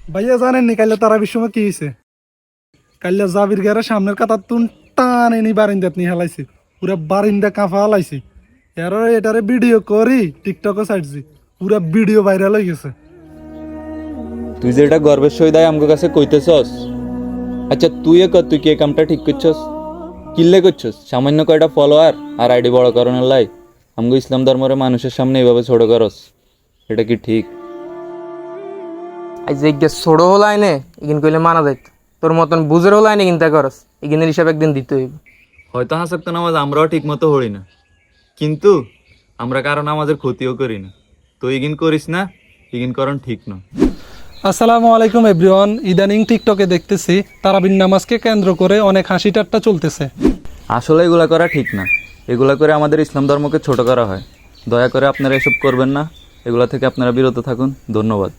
ভাইয়া জানেননি কাইলে তারাবির সময় কি হয়েছে? কাইলে জাবির গায়ের সামনের কাতার তুন টান এনি বারিন্দাত নিয়ে হেলাইছে, পুরা বারিন্দা কাঁফা হালাইছে। এর এটারে ভিডিও করি টিকটকে ছাড়ছি, পুরা ভিডিও ভাইরাল হয়ে গেছে। তুই যে এটা গর্বের সহিত আমার কাছে কইতেছস, আচ্ছা তুই তুই কি এই কামটা ঠিক করছস? কিল্লে করছস? সামান্য কয়টা ফলোয়ার আর আইডি বড় করানোর লাই আমগো ইসলাম ধর্মের মানুষের সামনে এইভাবে ছোট করস, এটা কি ঠিক? আই যে ছোট হল আইনে এগিন কইলে মানা যাইত, তোর মতন বুঝের হল আইনে কিনতে করস, এগিনের হিসাব একদিন দিতে হইব। হয়তো হাসাক তো নামাজ আমরাও ঠিক মতো হই না, কিন্তু আমরা কারো নামাজের ক্ষতিও করি না। তো ইগিন করিস না, ইগিন করণ ঠিক না। আসসালামু আলাইকুম এভরিওয়ান। ইদানিং টিকটকে দেখতেছি তারাবির নামাজকে কেন্দ্র করে অনেক হাসি ঠাট্টা চলতেছে। আসলে এগুলা করা ঠিক না, এগুলা করে আমাদের ইসলাম ধর্মকে ছোট করা হয়। দয়া করে আপনারা এসব করবেন না, এগুলা থেকে আপনারা বিরত থাকুন। ধন্যবাদ।